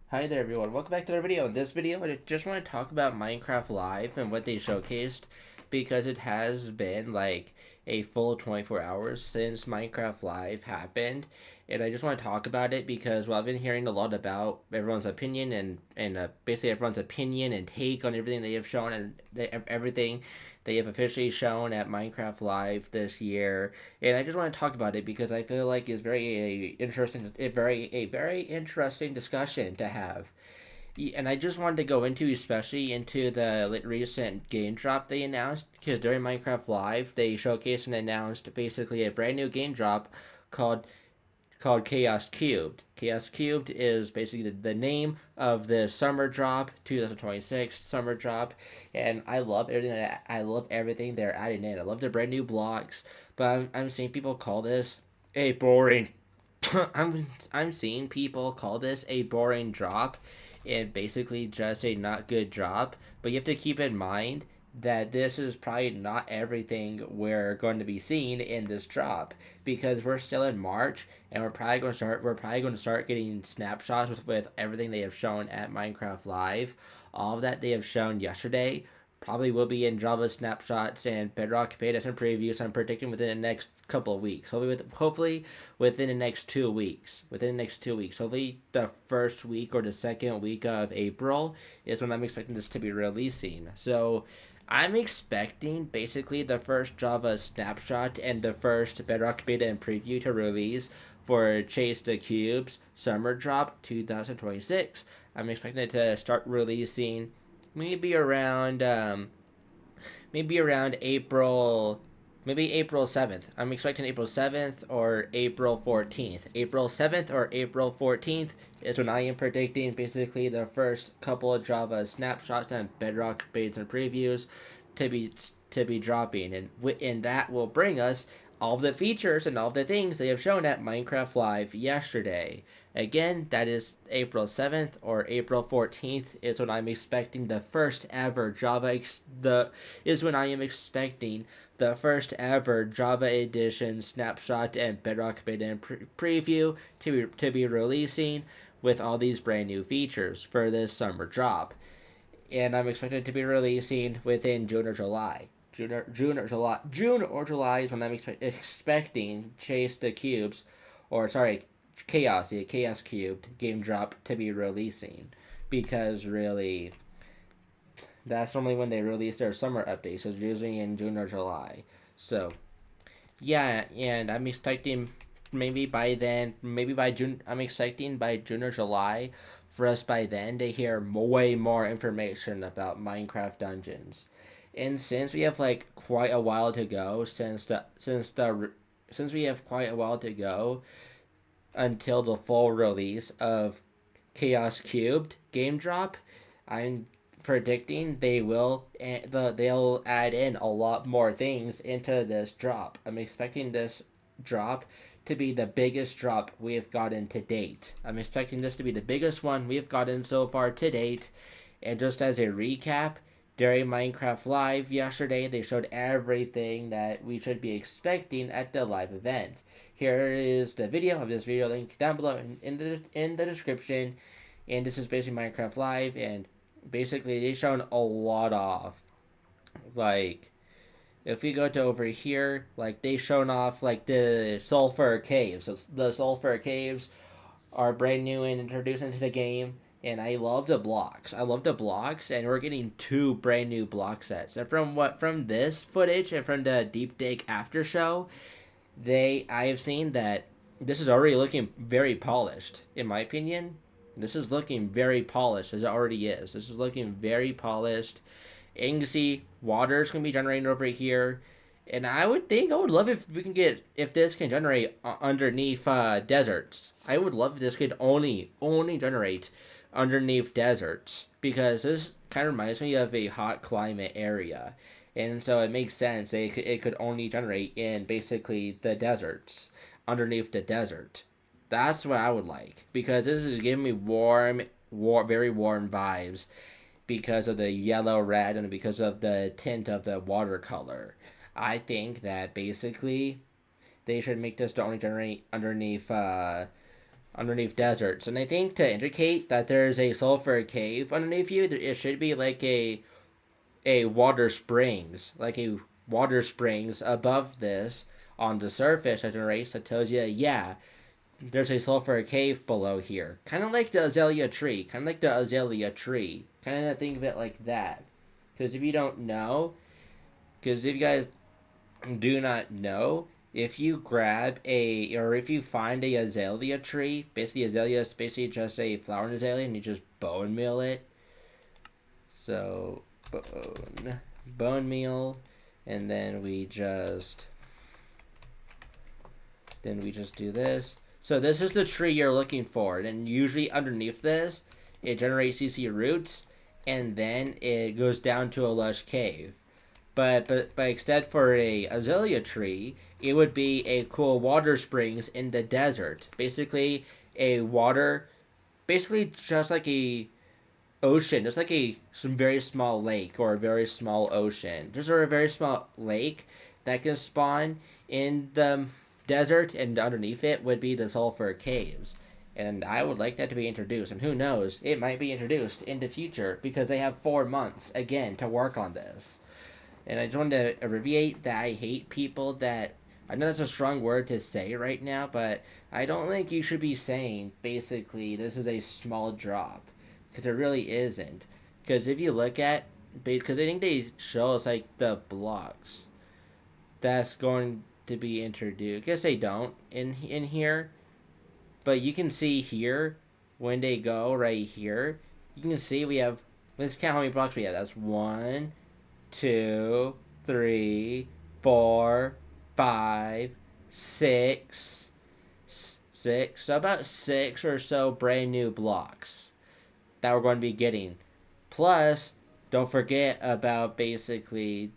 Hi there everyone, welcome back to our video. In this video, I just want to talk about Minecraft Live and what they showcased because it has been like a full 24 hours since Minecraft Live happened. And I just want to talk about it because, well, I've been hearing a lot about everyone's opinion and basically everyone's opinion and take on everything they have shown and everything they have officially shown at Minecraft Live this year. And I just want to talk about it because I feel like it's very interesting discussion to have. And I just wanted to go into especially into the recent game drop they announced because during Minecraft Live they showcased and announced basically a brand new game drop called Chaos Cubed. Chaos Cubed is basically the name of the summer drop, 2026 summer drop, and I love everything they're adding in. I love the brand new blocks, but I'm seeing people call this a boring. I'm seeing people call this a boring drop, and basically just a not good drop. But you have to keep in mind that this is probably not everything we're going to be seeing in this drop because we're still in March and we're probably going to start getting snapshots with everything they have shown at Minecraft Live. All of that they have shown yesterday probably will be in Java snapshots and Bedrock betas and previews. I'm predicting within the next couple of weeks. Hopefully within the next 2 weeks. Within the next 2 weeks. Hopefully the first week or the second week of April is when I'm expecting this to be releasing. So I'm expecting basically the first Java snapshot and the first Bedrock beta and preview to release for Chase the Cubes Summer Drop 2026. I'm expecting it to start releasing maybe around April, maybe April 7th. I'm expecting April 7th or April 14th. April 7th or April 14th is when I am predicting basically the first couple of Java snapshots and Bedrock betas and previews to be dropping, and that will bring us all the features and all the things they have shown at Minecraft Live yesterday. Again, that is April 7th or April 14th is when I'm expecting the first ever is when I am expecting the first ever Java Edition snapshot and Bedrock beta and preview to be releasing with all these brand new features for this summer drop. And I'm expected to be releasing within June or July. June or July is when I'm expecting Chase the Cubes, or sorry, the Chaos Cubed game drop to be releasing, because really that's normally when they release their summer updates. So it's usually in June or July. So yeah, and I'm expecting maybe by June. I'm expecting by June or July for us by then to hear way more information about Minecraft Dungeons. And since we have like quite a while to go, since we have quite a while to go until the full release of Chaos Cubed game drop, I'm predicting they'll add in a lot more things into this drop. I'm expecting this drop to be the biggest drop we have gotten to date. I'm expecting this to be the biggest one we have gotten so far to date. And just as a recap, during Minecraft Live yesterday, they showed everything that we should be expecting at the live event. Here is the video of this video link down below in the description. And this is basically Minecraft Live, and basically they've shown a lot of like if we go to over here, like they shown off like the sulfur caves. So the sulfur caves are brand new and introduced into the game, and I love the blocks. I love the blocks, and we're getting two brand new block sets. And from this footage and from the deep dig after show, I have seen that this is already looking very polished. In my opinion, this is looking very polished as it already is. This is looking very polished. And you can see water's gonna be generating over here. And I would love if we can get if this can generate underneath deserts. I would love if this could only generate underneath deserts because this kind of reminds me of a hot climate area, and so it makes sense it could only generate in basically the deserts underneath the desert. That's what I would like because this is giving me very warm vibes because of the yellow red and because of the tint of the watercolor. I think that basically they should make this to only generate underneath deserts. And I think to indicate that there's a sulfur cave underneath you, it should be like a water springs, like a water springs above this on the surface that generates that tells you, yeah, there's a sulfur cave below here. Kind of like the azalea tree. Kind of like the azalea tree. Kind of think of it like that. Because if you don't know, because if you guys do not know, if you grab or if you find a azalea tree, basically azalea is basically just a flowering azalea, and you just bone meal it. So bone meal, and then we just do this. So this is the tree you're looking for, and usually underneath this, it generates CC roots, and then it goes down to a lush cave. But except for a azalea tree, it would be a cool water springs in the desert. Basically, a water, basically just like a ocean, just like some very small lake or a very small ocean, just a very small lake that can spawn in the desert, and underneath it would be the sulfur caves. And I would like that to be introduced, and who knows, it might be introduced in the future because they have 4 months again to work on this. And I just wanted to abbreviate that I hate people that, I know that's a strong word to say right now, but I don't think you should be saying basically this is a small drop, because it really isn't. Because if you look at, because I think they show us like the blocks that's going to be introduced. I guess they don't in here, but you can see here when they go right here, you can see we have. Let's count how many blocks we have. That's 1, 2, 3, 4, 5, 6, 6. So about 6 or so brand new blocks that we're going to be getting. Plus, don't forget about basically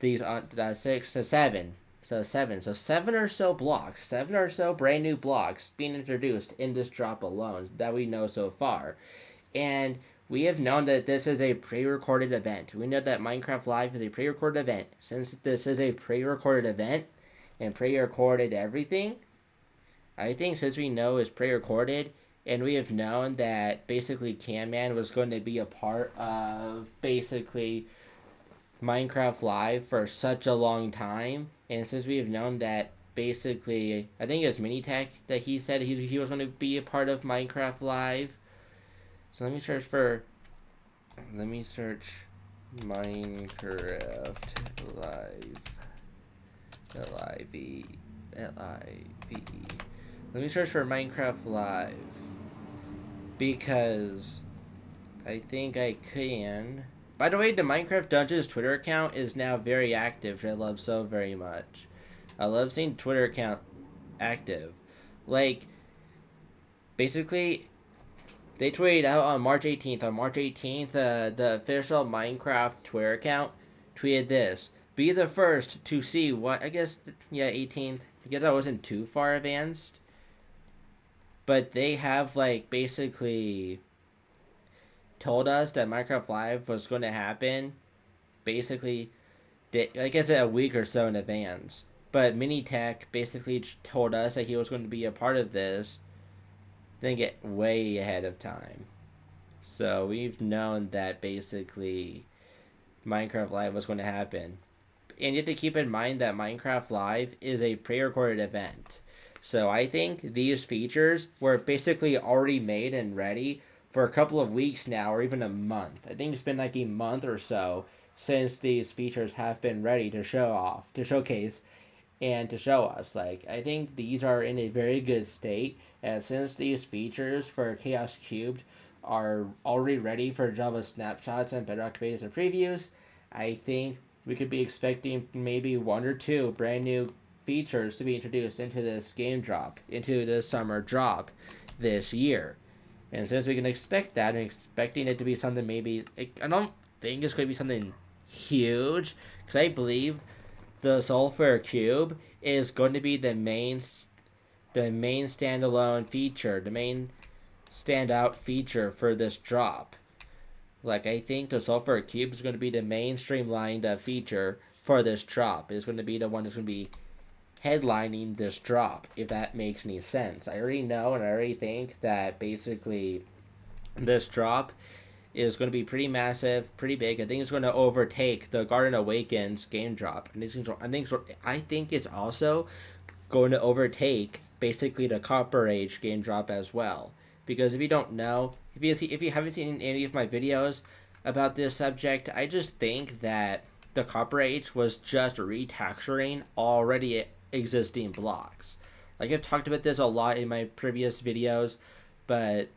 these 6 to 7. So 7. So 7 or so blocks, 7 or so brand new blocks being introduced in this drop alone that we know so far. And we have known that this is a pre-recorded event. We know that Minecraft Live is a pre-recorded event. Since this is a pre-recorded event and pre-recorded everything, I think since we know it's pre-recorded and we have known that basically Camman was going to be a part of basically Minecraft Live for such a long time, and since we have known that basically, I think it was Minitech that he said he was going to be a part of Minecraft Live. So let me search Minecraft Live. L-I-V. L-I-V-E. Let me search for Minecraft Live. Because I think I can. By the way, the Minecraft Dungeons Twitter account is now very active, which I love so very much. I love seeing Twitter account active. Like, basically, they tweeted out on March 18th. On March 18th, the official Minecraft Twitter account tweeted this. Be the first to see what, I guess, yeah, 18th. I guess I wasn't too far advanced. But they have, like, basically told us that Minecraft Live was going to happen, basically, I guess a week or so in advance. But Minitech basically told us that he was going to be a part of this, then get way ahead of time. So we've known that basically Minecraft Live was going to happen. And you have to keep in mind that Minecraft Live is a pre-recorded event. So I think these features were basically already made and ready for a couple of weeks now, or even a month. I think it's been like a month or so since these features have been ready to showcase, and to show us. Like, I think these are in a very good state, and since these features for Chaos Cubed are already ready for Java snapshots and Bedrock betas and previews, I think we could be expecting maybe 1 or 2 brand new features to be introduced into this game drop, into the summer drop this year. And since we can expect that, and expecting it to be something maybe, I don't think it's going to be something huge, because I believe the Sulfur Cube is going to be the main standalone feature, the main standout feature for this drop. Like, I think the Sulfur Cube is going to be the main streamlined feature for this drop. It's going to be the one that's going to be headlining this drop, if that makes any sense. I already know and I already think that basically this drop is going to be pretty massive, pretty big. I think it's going to overtake the Garden Awakens game drop. And I think it's also going to overtake basically the Copper Age game drop as well. Because if you don't know, if you haven't seen any of my videos about this subject, I just think that the Copper Age was just retexturing already existing blocks. Like I've talked about this a lot in my previous videos, but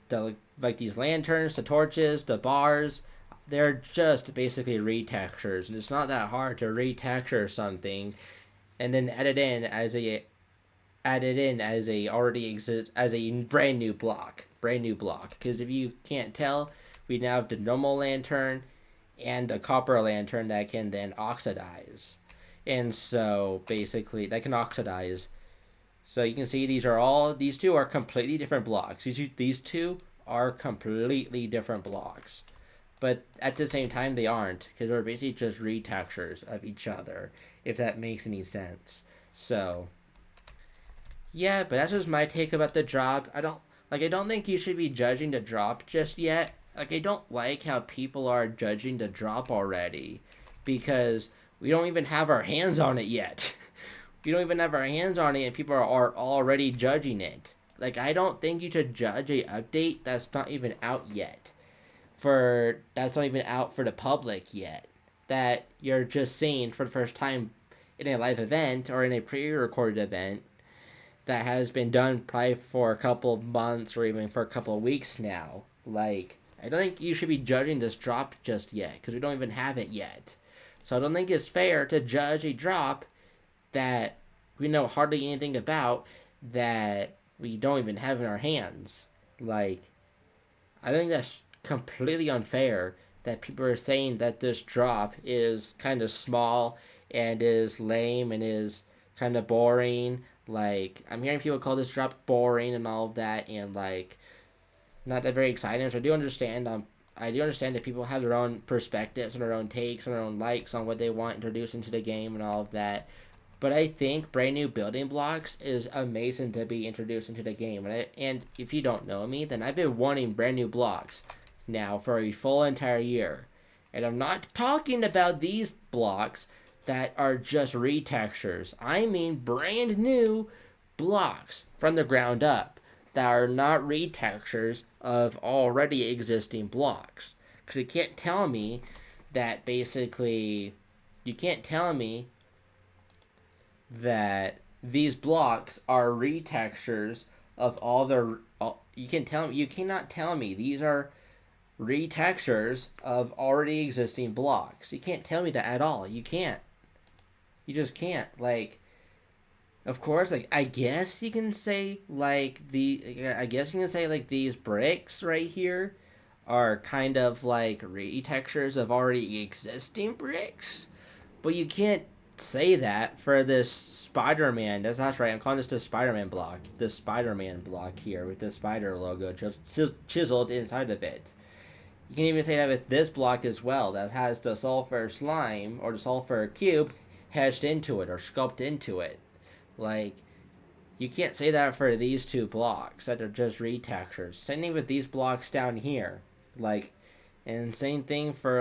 like these lanterns, the torches, the bars, they're just basically retextures, and it's not that hard to retexture something and then add it in as a already exist as a brand new block. Because if you can't tell, we now have the normal lantern and the copper lantern that can then oxidize, and so basically that can oxidize. So you can see these two are completely different blocks. These two are completely different blocks, but at the same time they aren't, because they're basically just retextures of each other. If that makes any sense. So yeah, but that's just my take about the drop. I don't think you should be judging the drop just yet. Like I don't like how people are judging the drop already, because we don't even have our hands on it yet. We don't even have our hands on it and people are already judging it. Like I don't think you should judge a update that's not even out yet. That's not even out for the public yet. That you're just seeing for the first time in a live event or in a pre-recorded event that has been done probably for a couple of months or even for a couple of weeks now. Like, I don't think you should be judging this drop just yet, because we don't even have it yet. So I don't think it's fair to judge a drop that we know hardly anything about, that we don't even have in our hands. Like, I think that's completely unfair that people are saying that this drop is kind of small and is lame and is kind of boring. Like, I'm hearing people call this drop boring and all of that, and like, not that very exciting. So I do understand that people have their own perspectives and their own takes and their own likes on what they want introduced into the game and all of that. But I think brand new building blocks is amazing to be introduced into the game. And if you don't know me, then I've been wanting brand new blocks now for a full entire year. And I'm not talking about these blocks that are just retextures. I mean brand new blocks from the ground up that are not retextures of already existing blocks. Because you can't tell me that these blocks are retextures of all the. You cannot tell me these are retextures of already existing blocks. You can't tell me that at all. You can't. You just can't. Like, of course, like I guess you can say like these bricks right here are kind of like retextures of already existing bricks, but you can't say that for this Spider-Man. That's right. I'm calling this the Spider-Man block. The Spider-Man block here with the spider logo chiseled inside of it. You can even say that with this block as well, that has the sulfur slime or the sulfur cube hashed into it or sculpted into it. Like, you can't say that for these two blocks that are just retextures. Same thing with these blocks down here. Like, and same thing for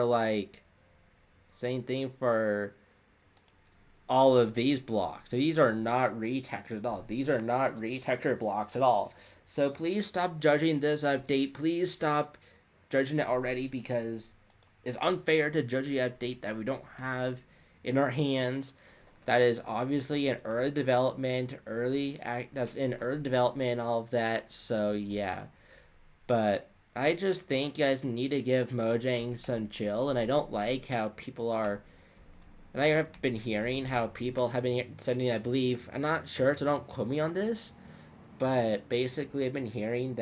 all of these blocks. So these are not retextures at all. These are not retextured blocks at all. So please stop judging this update. Please stop judging it already, because it's unfair to judge the update that we don't have in our hands. That is obviously in early development, that's in early development and all of that. So yeah, but I just think you guys need to give Mojang some chill, and I don't like how people are. And I have been hearing how people have been sending, I believe, I'm not sure, so don't quote me on this, but basically I've been hearing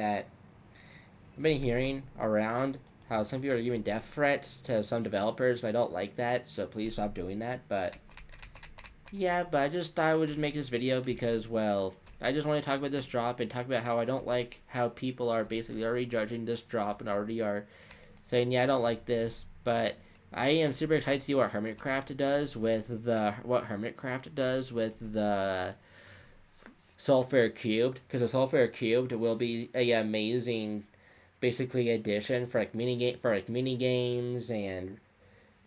around how some people are giving death threats to some developers, and I don't like that, so please stop doing that. But yeah, but I just thought I would just make this video because, well, I just want to talk about this drop and talk about how I don't like how people are basically already judging this drop and already are saying, yeah, I don't like this. But I am super excited to see what Hermitcraft does with the Sulfur Cubed, because the Sulfur Cubed will be a amazing, basically addition for mini games and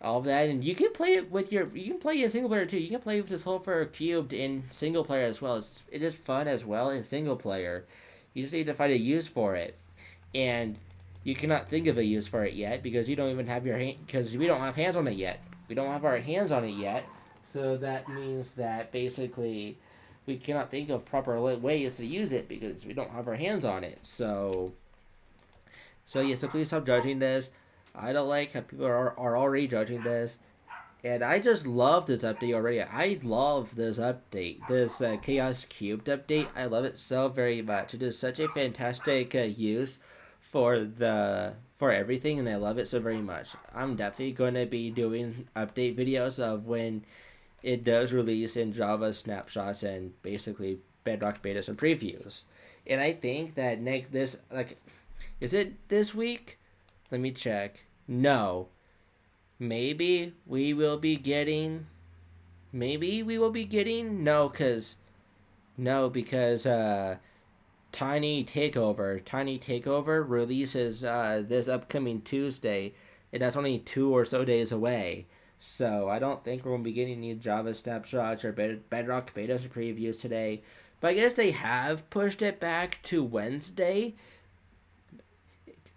all of that, and you can play it with you can play it in single player too. You can play with this Sulfur Cubed in single player as well. It is fun as well in single player. You just need to find a use for it, and you cannot think of a use for it yet because you don't even have your hand because we don't have hands on it yet. We don't have our hands on it yet, so that means that basically we cannot think of proper ways to use it because we don't have our hands on it. So yeah, so please stop judging this. I don't like how people are already judging this. And I just love this update already. I love this update, this Chaos Cubed update. I love it so very much. It is such a fantastic use for everything, and I love it so very much. I'm definitely going to be doing update videos of when it does release in Java snapshots and basically Bedrock betas and previews. And I think that next this like is it this week? Let me check. No, maybe we will be getting because Tiny Takeover releases this upcoming Tuesday, and that's only 2 or so days away. So I don't think we're gonna be getting any Java snapshots or Bedrock betas or previews today. But I guess they have pushed it back to Wednesday.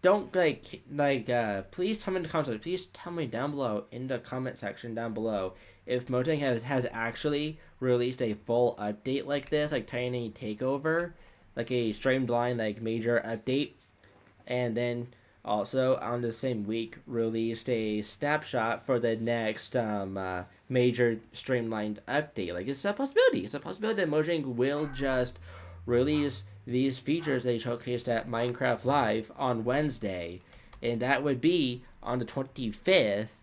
Don't please tell me in the comments. Please tell me down below in the comment section down below if Mojang has actually released a full update like this, like Tiny Takeover, like a streamlined like major update, and then also on the same week released a snapshot for the next major streamlined update. Like it's a possibility. It's a possibility that Mojang will just release these features they showcased at Minecraft Live on Wednesday, and that would be on the 25th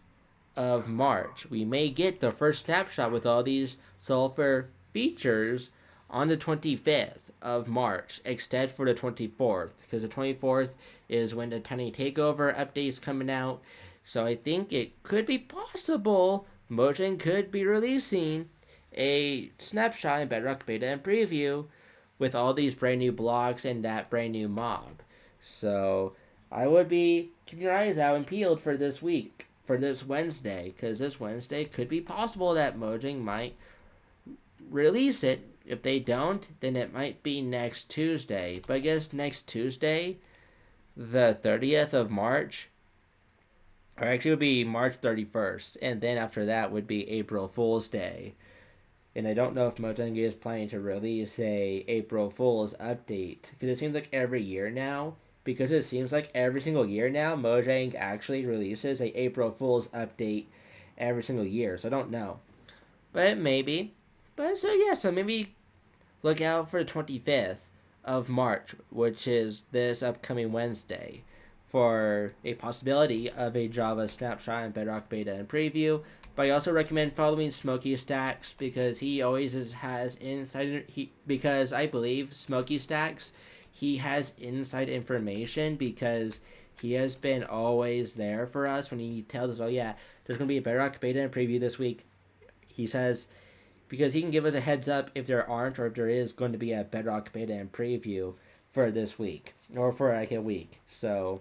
of March. We may get the first snapshot with all these Sulfur features on the 25th of March, except for the 24th, because the 24th is when the Tiny Takeover update is coming out. So I think it could be possible Mojang could be releasing a snapshot in Bedrock Beta and Preview with all these brand new blocks and that brand new mob. So I would be keeping your eyes out and peeled for this week, for this Wednesday, because this Wednesday could be possible that Mojang might release it. If they don't, then it might be next Tuesday. But I guess next Tuesday, the 30th of March, or actually it would be March 31st, and then after that would be April Fool's Day. And I don't know if Mojang is planning to release a April Fool's update, because it seems like every year now, Mojang actually releases a April Fool's update every single year. So I don't know, but maybe. But so maybe look out for the 25th of March, which is this upcoming Wednesday, for a possibility of a Java snapshot and Bedrock beta and preview. But I also recommend following Smokey Stacks because he always has insider. Because I believe Smokey Stacks, he has inside information because he has been always there for us when he tells us, "Oh yeah, there's gonna be a Bedrock beta and preview this week." He says because he can give us a heads up if there aren't or if there is going to be a Bedrock beta and preview for this week or for like a week. So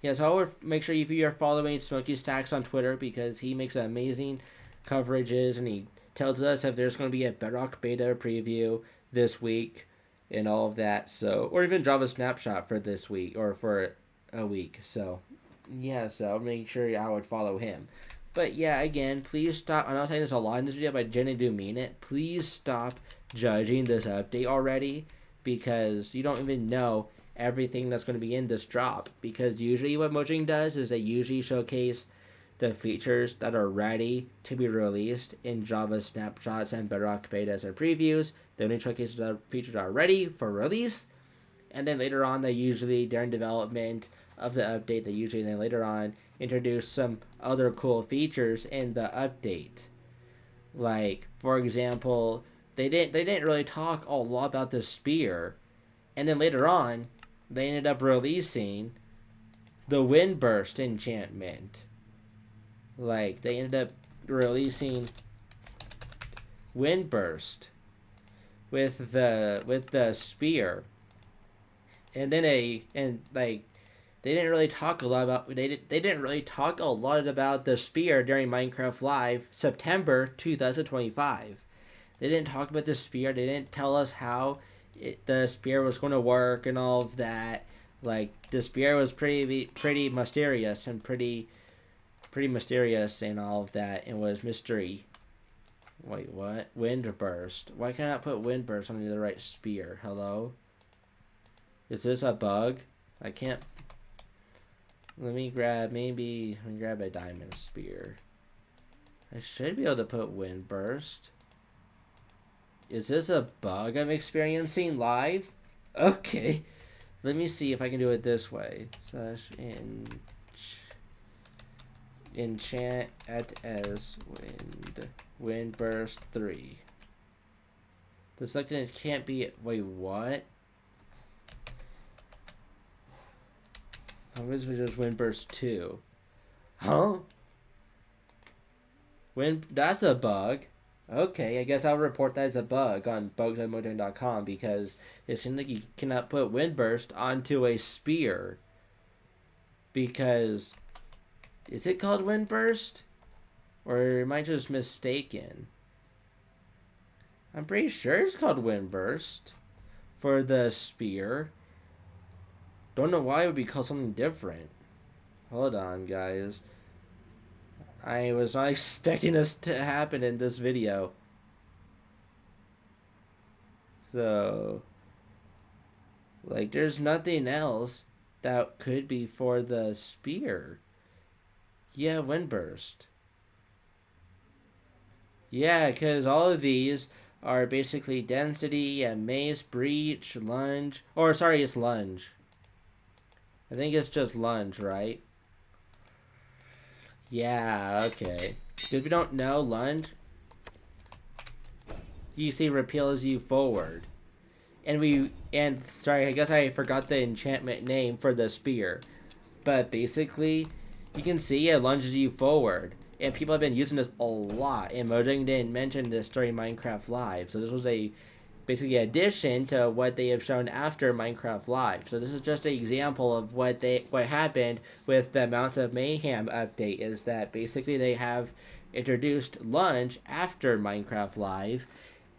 yeah, so I would make sure if you are following Smokey Stacks on Twitter because he makes amazing coverages and he tells us if there's going to be a Bedrock beta preview this week and all of that. So or even Java snapshot for this week or for a week. So yeah, so I'll make sure I would follow him. But yeah, again, please stop. I'm not saying this a lot in this video, but I genuinely do mean it. Please stop judging this update already because you don't even know everything that's going to be in this drop. Because usually what Mojang does is they usually showcase the features that are ready to be released in Java snapshots and Bedrock betas and previews. They only showcase the features that are ready for release. And then later on, during development of the update, then later on introduce some other cool features in the update. Like, for example, they didn't really talk a lot about the spear, and then later on, they ended up releasing the Windburst enchantment. Like, they ended up releasing Windburst, with the spear, and then they didn't really talk a lot about they didn't really talk a lot about the spear during Minecraft Live September 2025. They didn't talk about the spear. They didn't tell us how the spear was going to work and all of that. Like the spear was pretty mysterious and pretty mysterious and all of that. It was mystery. Wait, what? Wind burst. Why can't I put wind burst on the right spear? Hello? Is this a bug? I can't. Let me grab a diamond spear. I should be able to put wind burst. Is this a bug I'm experiencing live? Okay. Let me see if I can do it this way. Slash enchant at as wind burst 3. The selected can't be. Wait, what? How much was just wind burst 2? Huh? That's a bug. Okay, I guess I'll report that as a bug on bugs.mojang.com because it seems like you cannot put Windburst onto a spear. Because, is it called Windburst? Or am I just mistaken? I'm pretty sure it's called Windburst for the spear. Don't know why it would be called something different. Hold on, guys. I was not expecting this to happen in this video. So, like, there's nothing else that could be for the spear. Yeah, windburst. Yeah, because all of these are basically density and mace, breach, lunge. Or, sorry, it's lunge. I think it's just lunge, right? Yeah, okay. Because we don't know lunge, you see repels you forward. And sorry, I guess I forgot the enchantment name for the spear. But basically, you can see it lunges you forward. And people have been using this a lot. And Mojang didn't mention this during Minecraft Live. So this was a basically addition to what they have shown after Minecraft Live. So this is just an example of what happened with the Mounts of Mayhem update is that basically they have introduced lunge after Minecraft Live,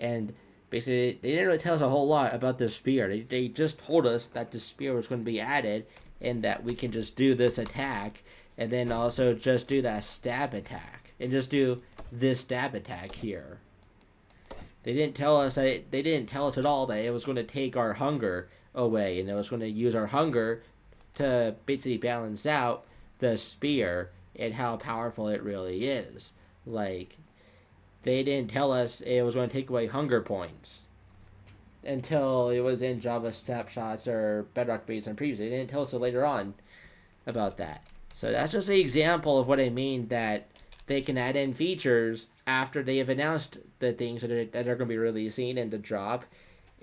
and basically they didn't really tell us a whole lot about the spear. They just told us that the spear was going to be added and that we can just do this attack and then also just do that stab attack and just do this stab attack here. They didn't tell us at all that it was going to take our hunger away and it was going to use our hunger to basically balance out the spear and how powerful it really is. Like, they didn't tell us it was going to take away hunger points until it was in Java snapshots or Bedrock Beats and previews. They didn't tell us it later on about that. So that's just an example of what I mean that they can add in features after they have announced the things that are going to be releasing and the drop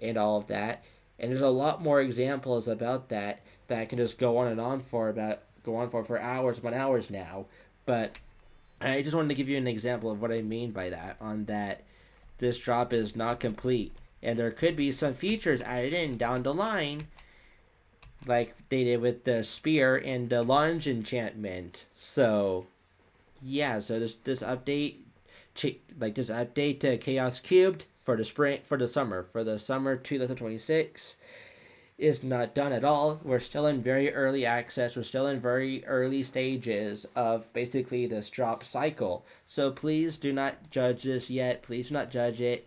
and all of that. And there's a lot more examples about that I can just go on for hours upon hours now. But I just wanted to give you an example of what I mean by that, on that this drop is not complete. And there could be some features added in down the line, like they did with the spear and the lunge enchantment. So, yeah, so this update, this update to Chaos Cubed for the summer 2026 is not done at all. We're still in very early access. We're still in very early stages of basically this drop cycle. So please do not judge this yet. Please do not judge it.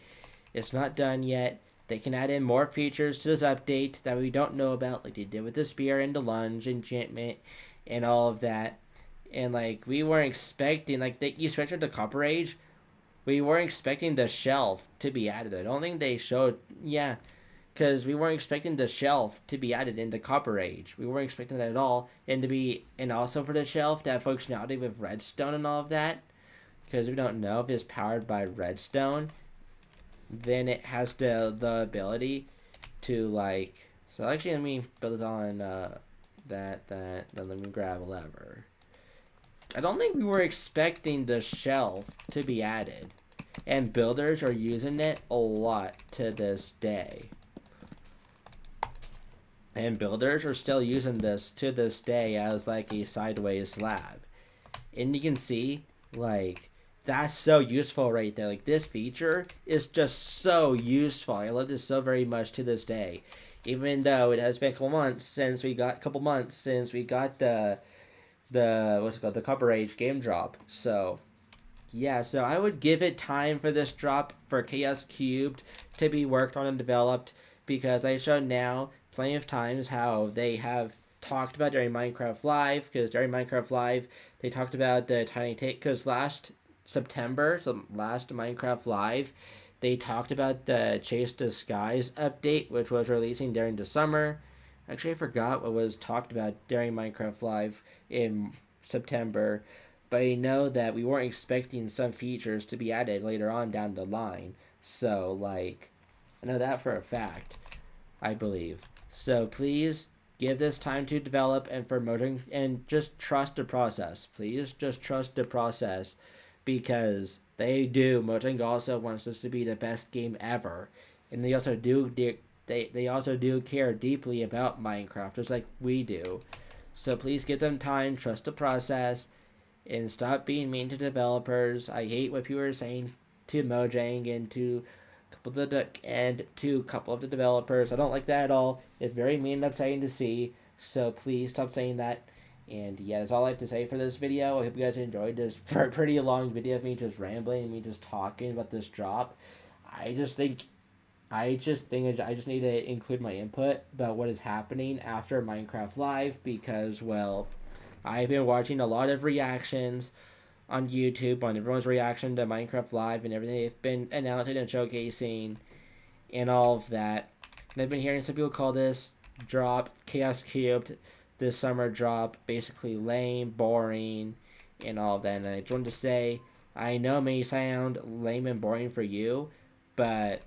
It's not done yet. They can add in more features to this update that we don't know about, like they did with the spear and the lunge enchantment and all of that. And like we weren't expecting, like you switched to Copper Age, we weren't expecting the shelf to be added. I don't think they showed, yeah, because we weren't expecting the shelf to be added into Copper Age. We weren't expecting that at all, and also for the shelf to have functionality with redstone and all of that. Because we don't know if it's powered by redstone, then it has the ability to like. So actually, let me build it on that. Then let me grab a lever. I don't think we were expecting the shelf to be added. and builders are using it a lot to this day. And builders are still using this to this day as like a sideways slab. And you can see, like, that's so useful right there. Like, this feature is just so useful. I love this so very much to this day. Even though it has been a couple months since we got the what's it called, the Copper Age game drop. So yeah, so I would give it time for this drop for Chaos Cubed to be worked on and developed, because I showed now plenty of times how they have talked about during Minecraft Live, because during Minecraft Live they talked about the Tiny Take, because last September, so last Minecraft Live, they talked about the Chase the Skies update, which was releasing during the summer. Actually, I forgot what was talked about during Minecraft Live in September, but I know that we weren't expecting some features to be added later on down the line. So, like, I know that for a fact, I believe. So, please give this time to develop and for Mojang, and just trust the process. Please just trust the process, because Mojang also wants this to be the best game ever. And they also do care deeply about Minecraft, just like we do. So please give them time, trust the process, and stop being mean to developers. I hate what people are saying to Mojang and to a couple of the developers. I don't like that at all. It's very mean and upsetting to see. So please stop saying that. And yeah, that's all I have to say for this video. I hope you guys enjoyed this pretty long video of me just rambling and me just talking about this drop. I just think I just need to include my input about what is happening after Minecraft Live, because, well, I've been watching a lot of reactions on YouTube on everyone's reaction to Minecraft Live and everything they've been announcing and showcasing and all of that. And I've been hearing some people call this drop, Chaos Cubed, this summer drop, basically lame, boring, and all of that. And I just wanted to say, I know it may sound lame and boring for you, but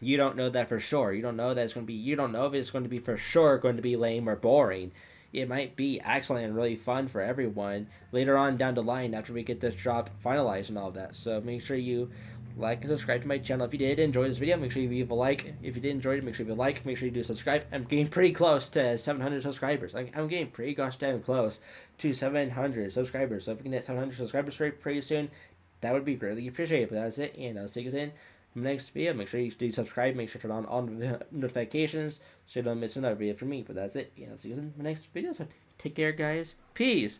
you don't know that for sure. You don't know if it's going to be for sure going to be lame or boring. It might be excellent and really fun for everyone later on down the line after we get this drop finalized and all of that. So make sure you like and subscribe to my channel. If you did enjoy this video, make sure you leave a like. If you did enjoy it, make sure you like. Make sure you do subscribe. I'm getting pretty close to 700 subscribers. I'm getting pretty gosh damn close to 700 subscribers. So if we can get 700 subscribers pretty soon, that would be greatly appreciated. But that's it, and I'll see you guys in next video. Make sure you do subscribe. Make sure to turn on all notifications so you don't miss another video from me. But that's it. And I'll see you in the next video. So take care, guys. Peace.